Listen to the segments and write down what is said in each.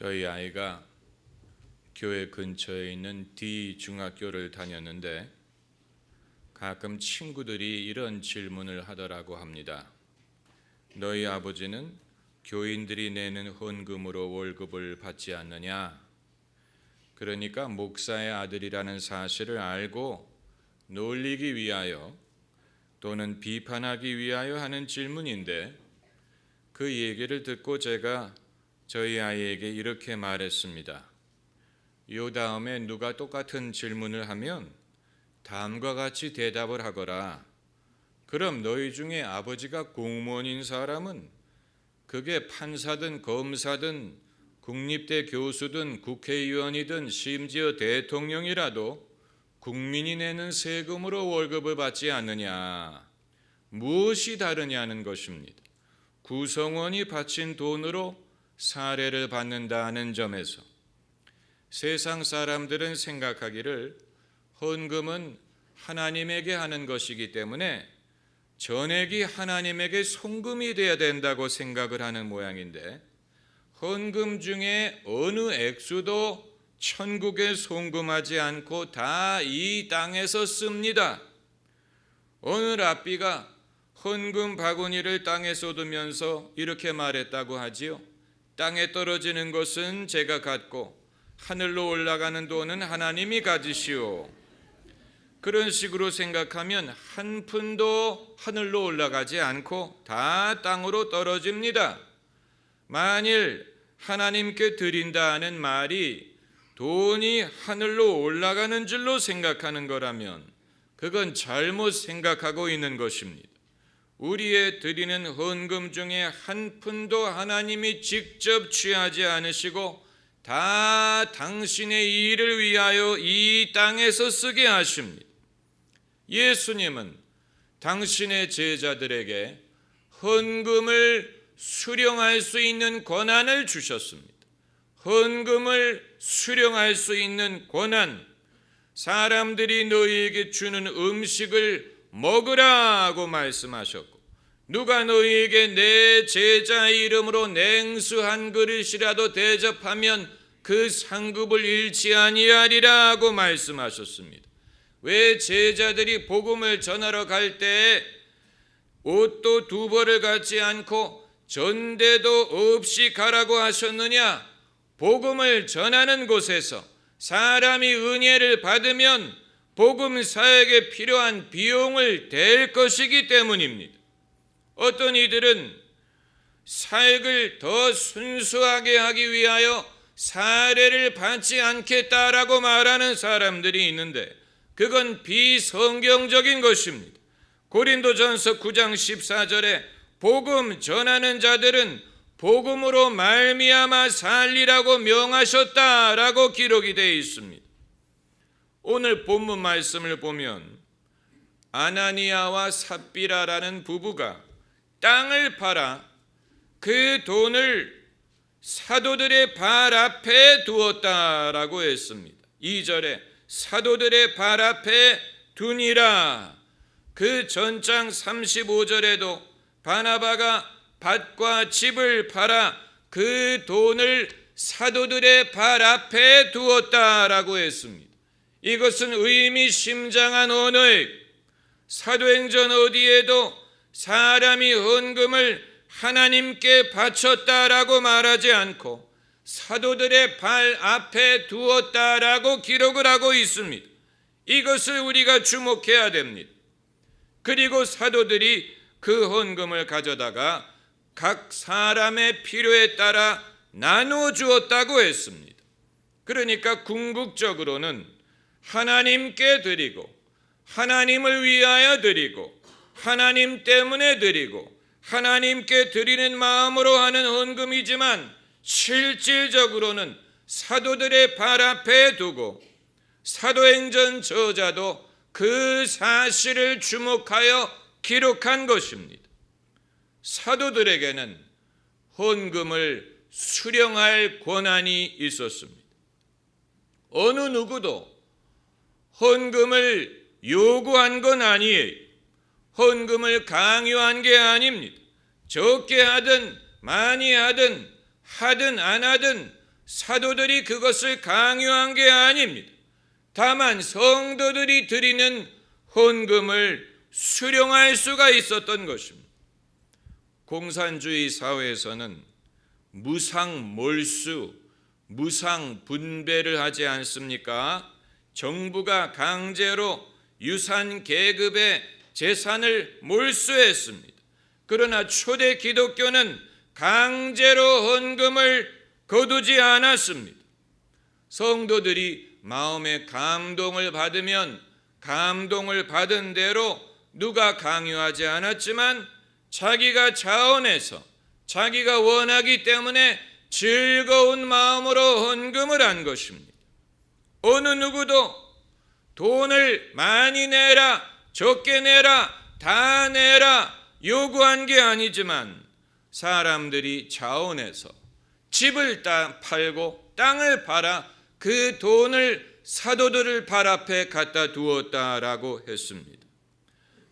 저희 아이가 교회 근처에 있는 D 중학교를 다녔는데 가끔 친구들이 이런 질문을 하더라고 합니다. 너희 아버지는 교인들이 내는 헌금으로 월급을 받지 않느냐? 그러니까 목사의 아들이라는 사실을 알고 놀리기 위하여 또는 비판하기 위하여 하는 질문인데, 그 얘기를 듣고 제가 저희 아이에게 이렇게 말했습니다. 요 다음에 누가 똑같은 질문을 하면 다음과 같이 대답을 하거라. 그럼 너희 중에 아버지가 공무원인 사람은 그게 판사든 검사든 국립대 교수든 국회의원이든 심지어 대통령이라도 국민이 내는 세금으로 월급을 받지 않느냐? 무엇이 다르냐는 것입니다. 구성원이 바친 돈으로 사례를 받는다는 점에서 세상 사람들은 생각하기를 헌금은 하나님에게 하는 것이기 때문에 전액이 하나님에게 송금이 되어야 된다고 생각을 하는 모양인데, 헌금 중에 어느 액수도 천국에 송금하지 않고 다 이 땅에서 씁니다. 어느 랍비가 헌금 바구니를 땅에 쏟으면서 이렇게 말했다고 하지요. 땅에 떨어지는 것은 제가 갖고 하늘로 올라가는 돈은 하나님이 가지시오. 그런 식으로 생각하면 한 푼도 하늘로 올라가지 않고 다 땅으로 떨어집니다. 만일 하나님께 드린다는 말이 돈이 하늘로 올라가는 줄로 생각하는 거라면 그건 잘못 생각하고 있는 것입니다. 우리의 드리는 헌금 중에 한 푼도 하나님이 직접 취하지 않으시고 다 당신의 일을 위하여 이 땅에서 쓰게 하십니다. 예수님은 당신의 제자들에게 헌금을 수령할 수 있는 권한을 주셨습니다. 헌금을 수령할 수 있는 권한, 사람들이 너희에게 주는 음식을 먹으라고 말씀하셨고, 누가 너희에게 내 제자의 이름으로 냉수 한 그릇이라도 대접하면 그 상급을 잃지 아니하리라고 말씀하셨습니다. 왜 제자들이 복음을 전하러 갈 때 옷도 두 벌을 갖지 않고 전대도 없이 가라고 하셨느냐? 복음을 전하는 곳에서 사람이 은혜를 받으면 복음 사역에 필요한 비용을 댈 것이기 때문입니다. 어떤 이들은 사역을 더 순수하게 하기 위하여 사례를 받지 않겠다라고 말하는 사람들이 있는데, 그건 비성경적인 것입니다. 고린도전서 9장 14절에 복음 전하는 자들은 복음으로 말미암아 살리라고 명하셨다라고 기록이 되어 있습니다. 오늘 본문 말씀을 보면 아나니아와 삽비라라는 부부가 땅을 팔아 그 돈을 사도들의 발 앞에 두었다라고 했습니다. 2절에 사도들의 발 앞에 두니라. 그 전장 35절에도 바나바가 밭과 집을 팔아 그 돈을 사도들의 발 앞에 두었다라고 했습니다. 이것은 의미심장한 언어예요. 사도행전 어디에도 사람이 헌금을 하나님께 바쳤다라고 말하지 않고 사도들의 발 앞에 두었다라고 기록을 하고 있습니다. 이것을 우리가 주목해야 됩니다. 그리고 사도들이 그 헌금을 가져다가 각 사람의 필요에 따라 나누어 주었다고 했습니다. 그러니까 궁극적으로는 하나님께 드리고 하나님을 위하여 드리고 하나님 때문에 드리고 하나님께 드리는 마음으로 하는 헌금이지만, 실질적으로는 사도들의 발 앞에 두고 사도행전 저자도 그 사실을 주목하여 기록한 것입니다. 사도들에게는 헌금을 수령할 권한이 있었습니다. 어느 누구도 헌금을 요구한 건 아니에요. 헌금을 강요한 게 아닙니다. 적게 하든 많이 하든 안 하든 사도들이 그것을 강요한 게 아닙니다. 다만 성도들이 드리는 헌금을 수령할 수가 있었던 것입니다. 공산주의 사회에서는 무상몰수, 무상분배를 하지 않습니까? 정부가 강제로 유산 계급의 재산을 몰수했습니다. 그러나 초대 기독교는 강제로 헌금을 거두지 않았습니다. 성도들이 마음의 감동을 받으면 감동을 받은 대로 누가 강요하지 않았지만 자기가 자원해서 자기가 원하기 때문에 즐거운 마음으로 헌금을 한 것입니다. 어느 누구도 돈을 많이 내라, 적게 내라, 다 내라 요구한 게 아니지만 사람들이 자원해서 집을 팔고 땅을 팔아 그 돈을 사도들을 발 앞에 갖다 두었다라고 했습니다.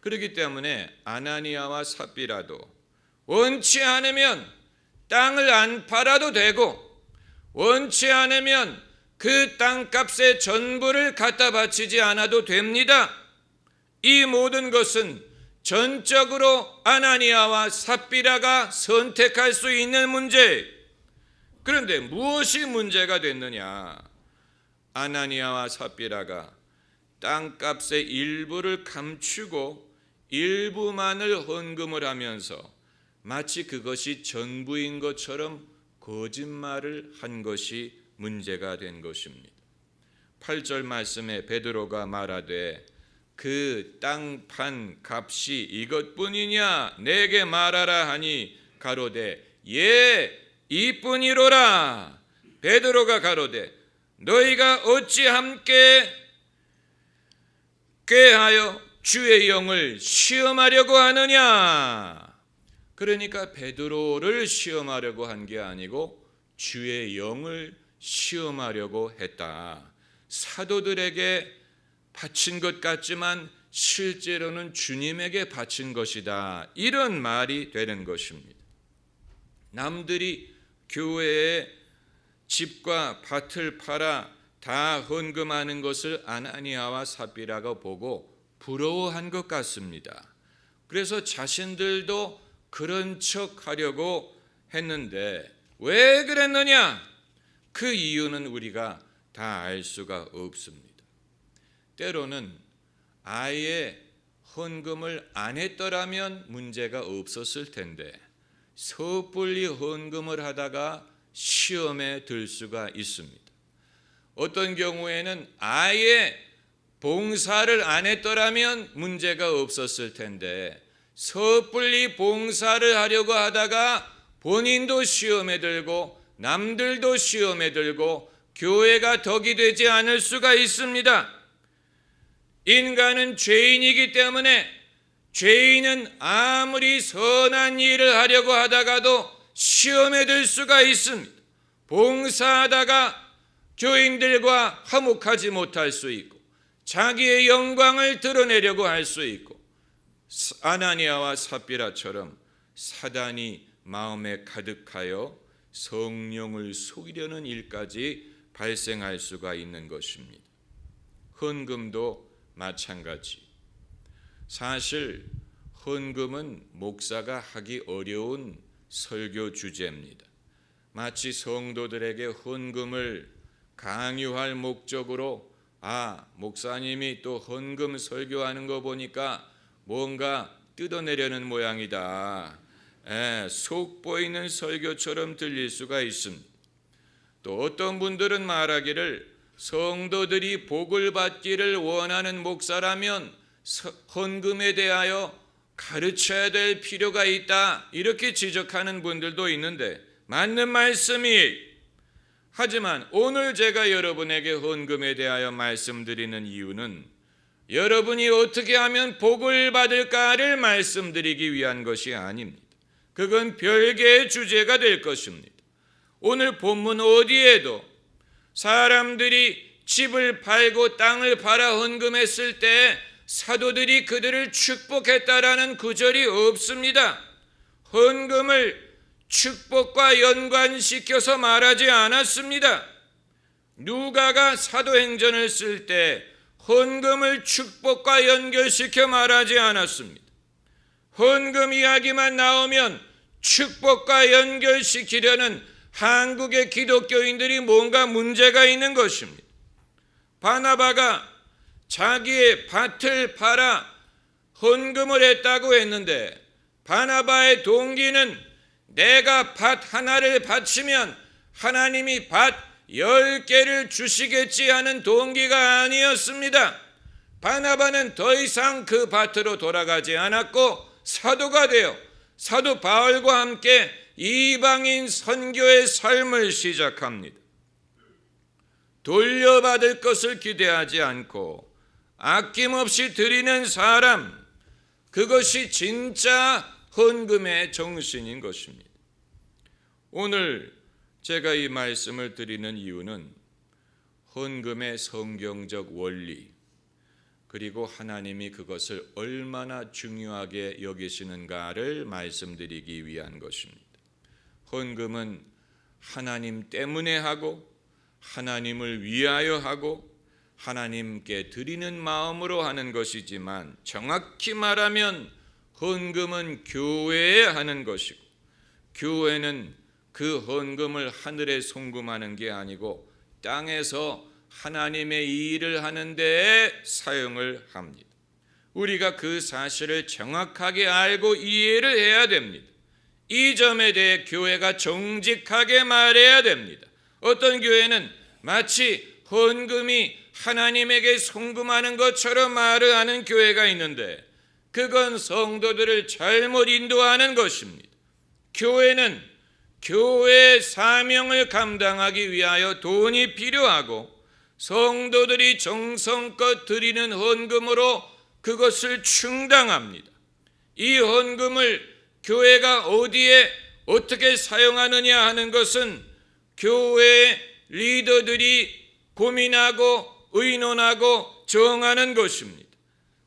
그렇기 때문에 아나니아와 삽비라도 원치 않으면 땅을 안 팔아도 되고 원치 않으면 그 땅값의 전부를 갖다 바치지 않아도 됩니다. 이 모든 것은 전적으로 아나니아와 삽비라가 선택할 수 있는 문제예요. 그런데 무엇이 문제가 됐느냐? 아나니아와 삽비라가 땅값의 일부를 감추고 일부만을 헌금을 하면서 마치 그것이 전부인 것처럼 거짓말을 한 것이 문제가 된 것입니다. 8절 말씀에 베드로가 말하되 그 땅 판 값이 이것뿐이냐 내게 말하라 하니 가로되 예 이뿐이로라. 베드로가 가로되 너희가 어찌 함께 꾀하여 주의 영을 시험하려고 하느냐. 그러니까 베드로를 시험하려고 한 게 아니고 주의 영을 시험하려고 했다. 사도들에게 바친 것 같지만 실제로는 주님에게 바친 것이다. 이런 말이 되는 것입니다. 남들이 교회에 집과 밭을 팔아 다 헌금하는 것을 아나니아와 삽비라가 보고 부러워한 것 같습니다. 그래서 자신들도 그런 척 하려고 했는데 왜 그랬느냐? 그 이유는 우리가 다 알 수가 없습니다. 때로는 아예 헌금을 안 했더라면 문제가 없었을 텐데 섣불리 헌금을 하다가 시험에 들 수가 있습니다. 어떤 경우에는 아예 봉사를 안 했더라면 문제가 없었을 텐데 섣불리 봉사를 하려고 하다가 본인도 시험에 들고 남들도 시험에 들고 교회가 덕이 되지 않을 수가 있습니다. 인간은 죄인이기 때문에 죄인은 아무리 선한 일을 하려고 하다가도 시험에 들 수가 있습니다. 봉사하다가 교인들과 화목하지 못할 수 있고 자기의 영광을 드러내려고 할 수 있고 아나니아와 삽비라처럼 사단이 마음에 가득하여 성령을 속이려는 일까지 발생할 수가 있는 것입니다. 헌금도 마찬가지. 사실 헌금은 목사가 하기 어려운 설교 주제입니다. 마치 성도들에게 헌금을 강요할 목적으로 목사님이 또 헌금 설교하는 거 보니까 뭔가 뜯어내려는 모양이다. 속 보이는 설교처럼 들릴 수가 있습니다. 또 어떤 분들은 말하기를 성도들이 복을 받기를 원하는 목사라면 헌금에 대하여 가르쳐야 될 필요가 있다. 이렇게 지적하는 분들도 있는데 맞는 말씀이 하지만 오늘 제가 여러분에게 헌금에 대하여 말씀드리는 이유는 여러분이 어떻게 하면 복을 받을까를 말씀드리기 위한 것이 아닙니다. 그건 별개의 주제가 될 것입니다. 오늘 본문 어디에도 사람들이 집을 팔고 땅을 팔아 헌금했을 때 사도들이 그들을 축복했다라는 구절이 없습니다. 헌금을 축복과 연관시켜서 말하지 않았습니다. 누가가 사도행전을 쓸 때 헌금을 축복과 연결시켜 말하지 않았습니다. 헌금 이야기만 나오면 축복과 연결시키려는 한국의 기독교인들이 뭔가 문제가 있는 것입니다. 바나바가 자기의 밭을 팔아 헌금을 했다고 했는데 바나바의 동기는 내가 밭 하나를 바치면 하나님이 밭 10개를 주시겠지 하는 동기가 아니었습니다. 바나바는 더 이상 그 밭으로 돌아가지 않았고 사도가 되어 사도 바울과 함께 이방인 선교의 삶을 시작합니다. 돌려받을 것을 기대하지 않고 아낌없이 드리는 사람, 그것이 진짜 헌금의 정신인 것입니다. 오늘 제가 이 말씀을 드리는 이유는 헌금의 성경적 원리, 그리고 하나님이 그것을 얼마나 중요하게 여기시는가를 말씀드리기 위한 것입니다. 헌금은 하나님 때문에 하고 하나님을 위하여 하고 하나님께 드리는 마음으로 하는 것이지만, 정확히 말하면 헌금은 교회에 하는 것이고 교회는 그 헌금을 하늘에 송금하는 게 아니고 땅에서 하나님의 일을 하는 데에 사용을 합니다. 우리가 그 사실을 정확하게 알고 이해를 해야 됩니다. 이 점에 대해 교회가 정직하게 말해야 됩니다. 어떤 교회는 마치 헌금이 하나님에게 송금하는 것처럼 말을 하는 교회가 있는데 그건 성도들을 잘못 인도하는 것입니다. 교회는 교회의 사명을 감당하기 위하여 돈이 필요하고 성도들이 정성껏 드리는 헌금으로 그것을 충당합니다. 이 헌금을 교회가 어디에 어떻게 사용하느냐 하는 것은 교회의 리더들이 고민하고 의논하고 정하는 것입니다.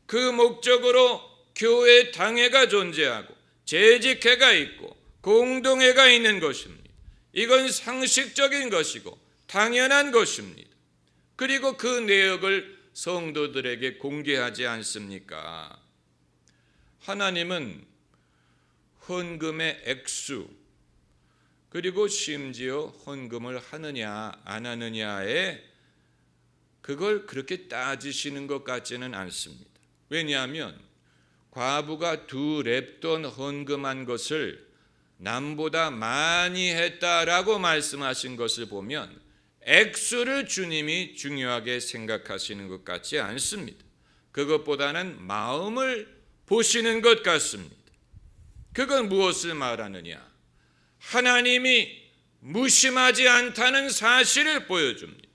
그 목적으로 교회 당회가 존재하고 재직회가 있고 공동회가 있는 것입니다. 이건 상식적인 것이고 당연한 것입니다. 그리고 그 내역을 성도들에게 공개하지 않습니까? 하나님은 헌금의 액수, 그리고 심지어 헌금을 하느냐 안 하느냐에 그걸 그렇게 따지시는 것 같지는 않습니다. 왜냐하면 과부가 2렙돈 헌금한 것을 남보다 많이 했다라고 말씀하신 것을 보면 액수를 주님이 중요하게 생각하시는 것 같지 않습니다. 그것보다는 마음을 보시는 것 같습니다. 그건 무엇을 말하느냐? 하나님이 무심하지 않다는 사실을 보여줍니다.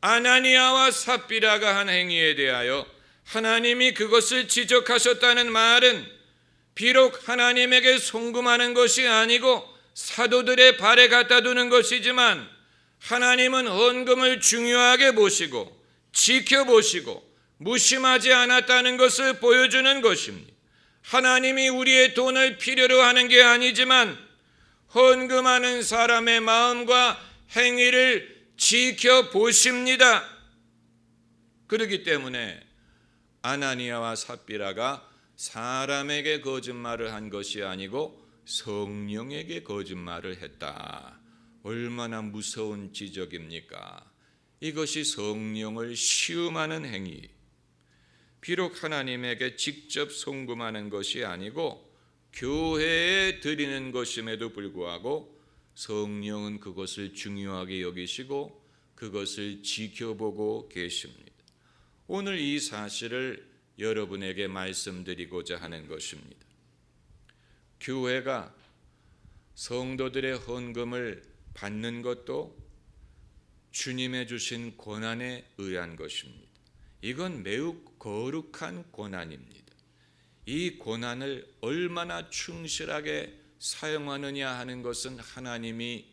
아나니아와 삽비라가 한 행위에 대하여 하나님이 그것을 지적하셨다는 말은 비록 하나님에게 송금하는 것이 아니고 사도들의 발에 갖다 두는 것이지만 하나님은 헌금을 중요하게 보시고 지켜보시고 무심하지 않았다는 것을 보여주는 것입니다. 하나님이 우리의 돈을 필요로 하는 게 아니지만 헌금하는 사람의 마음과 행위를 지켜보십니다. 그렇기 때문에 아나니아와 삽비라가 사람에게 거짓말을 한 것이 아니고 성령에게 거짓말을 했다. 얼마나 무서운 지적입니까? 이것이 성령을 시험하는 행위. 비록 하나님에게 직접 송금하는 것이 아니고 교회에 드리는 것임에도 불구하고 성령은 그것을 중요하게 여기시고 그것을 지켜보고 계십니다. 오늘 이 사실을 여러분에게 말씀드리고자 하는 것입니다. 교회가 성도들의 헌금을 받는 것도 주님의 주신 권한에 의한 것입니다. 이건 매우 거룩한 권한입니다. 이 권한을 얼마나 충실하게 사용하느냐 하는 것은 하나님이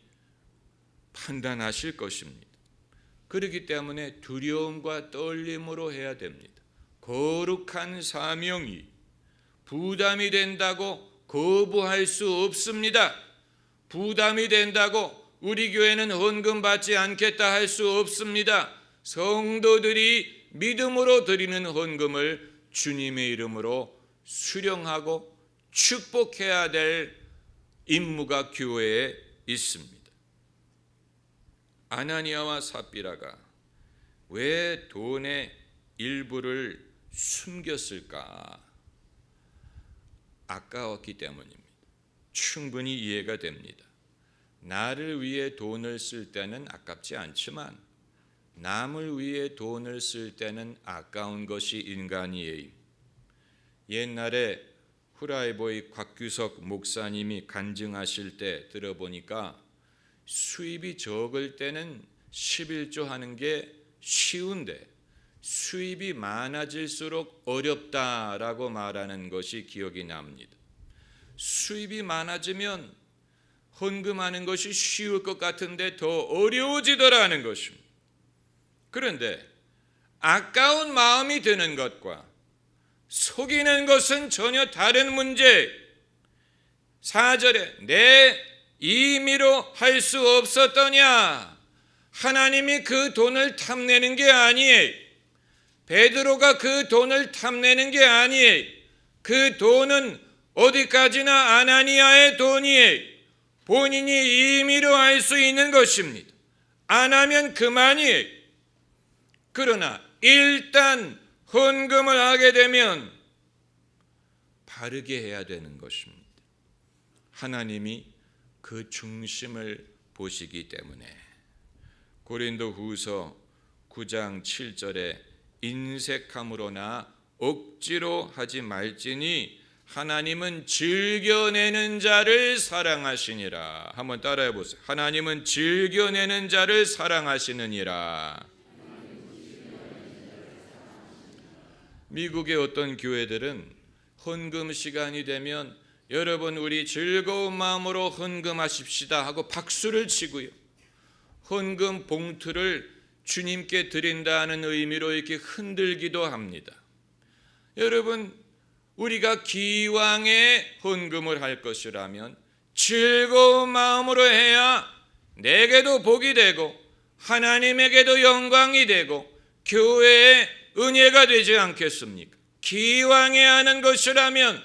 판단하실 것입니다. 그렇기 때문에 두려움과 떨림으로 해야 됩니다. 거룩한 사명이 부담이 된다고 거부할 수 없습니다. 부담이 된다고 우리 교회는 헌금 받지 않겠다 할 수 없습니다. 성도들이 믿음으로 드리는 헌금을 주님의 이름으로 수령하고 축복해야 될 임무가 교회에 있습니다. 아나니아와 삽비라가 왜 돈의 일부를 숨겼을까? 아까웠기 때문입니다. 충분히 이해가 됩니다. 나를 위해 돈을 쓸 때는 아깝지 않지만 남을 위해 돈을 쓸 때는 아까운 것이 인간이에요. 옛날에 후라이보의 곽규석 목사님이 간증하실 때 들어보니까 수입이 적을 때는 11조 하는 게 쉬운데 수입이 많아질수록 어렵다라고 말하는 것이 기억이 납니다. 수입이 많아지면 헌금하는 것이 쉬울 것 같은데 더 어려워지더라는 것입니다. 그런데 아까운 마음이 드는 것과 속이는 것은 전혀 다른 문제. 4절에 내 임의로 할 수 없었더냐? 하나님이 그 돈을 탐내는 게 아니에요. 베드로가 그 돈을 탐내는 게 아니에요. 그 돈은 어디까지나 아나니아의 돈이에요. 본인이 임의로 할 수 있는 것입니다. 안 하면 그만이에요. 그러나 일단 헌금을 하게 되면 바르게 해야 되는 것입니다. 하나님이 그 중심을 보시기 때문에 고린도후서 9장 7절에 인색함으로나 억지로 하지 말지니 하나님은 즐겨내는 자를 사랑하시니라. 한번 따라해 보세요. 하나님은 즐겨내는 자를 사랑하시느니라. 미국의 어떤 교회들은 헌금 시간이 되면 여러분 우리 즐거운 마음으로 헌금하십시다 하고 박수를 치고요. 헌금 봉투를 주님께 드린다는 의미로 이렇게 흔들기도 합니다. 여러분 우리가 기왕에 헌금을 할 것이라면 즐거운 마음으로 해야 내게도 복이 되고 하나님에게도 영광이 되고 교회에 은혜가 되지 않겠습니까? 기왕에 하는 것이라면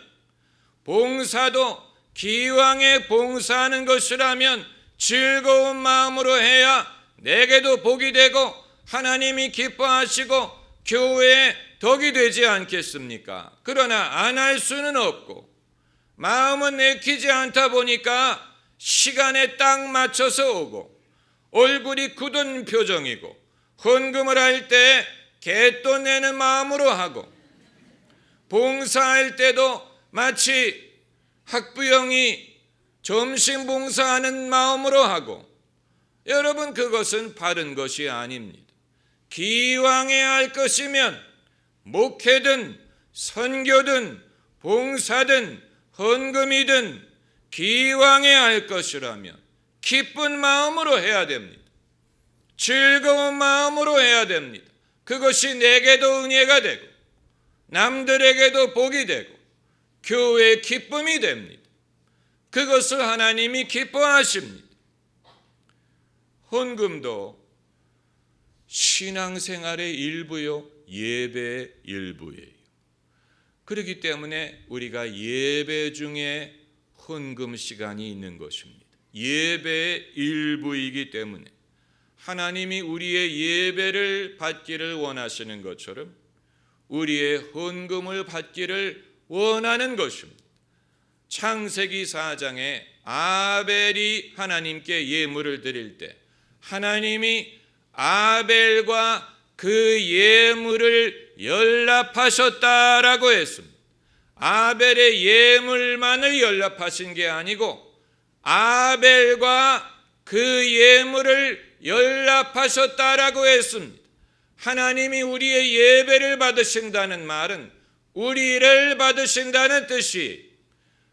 봉사도 기왕에 봉사하는 것이라면 즐거운 마음으로 해야 내게도 복이 되고 하나님이 기뻐하시고 교회에 덕이 되지 않겠습니까? 그러나 안 할 수는 없고 마음은 내키지 않다 보니까 시간에 딱 맞춰서 오고 얼굴이 굳은 표정이고 헌금을 할 때 갯돈 내는 마음으로 하고 봉사할 때도 마치 학부형이 점심 봉사하는 마음으로 하고 여러분 그것은 바른 것이 아닙니다. 기왕에 할 것이면 목회든 선교든 봉사든 헌금이든 기왕에 할 것이라면 기쁜 마음으로 해야 됩니다. 즐거운 마음으로 해야 됩니다. 그것이 내게도 은혜가 되고 남들에게도 복이 되고 교회의 기쁨이 됩니다. 그것을 하나님이 기뻐하십니다. 헌금도 신앙생활의 일부요, 예배의 일부예요. 그렇기 때문에 우리가 예배 중에 헌금 시간이 있는 것입니다. 예배의 일부이기 때문에 하나님이 우리의 예배를 받기를 원하시는 것처럼 우리의 헌금을 받기를 원하는 것입니다. 창세기 4장에 아벨이 하나님께 예물을 드릴 때 하나님이 아벨과 그 예물을 연락하셨다라고 했습니다. 아벨의 예물만을 연락하신 게 아니고 아벨과 그 예물을 연락하셨다라고 했습니다. 하나님이 우리의 예배를 받으신다는 말은 우리를 받으신다는 뜻이,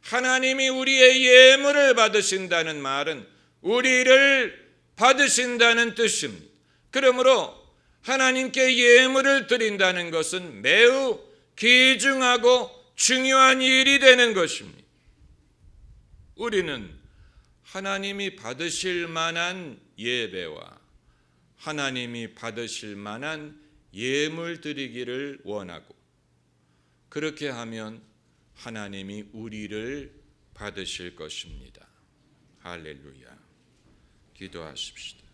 하나님이 우리의 예물을 받으신다는 말은 우리를 받으신다는 뜻입니다. 그러므로 하나님께 예물을 드린다는 것은 매우 귀중하고 중요한 일이 되는 것입니다. 우리는 하나님이 받으실 만한 예배와 하나님이 받으실 만한 예물 드리기를 원하고, 그렇게 하면 하나님이 우리를 받으실 것입니다. 할렐루야. 기도하십시다.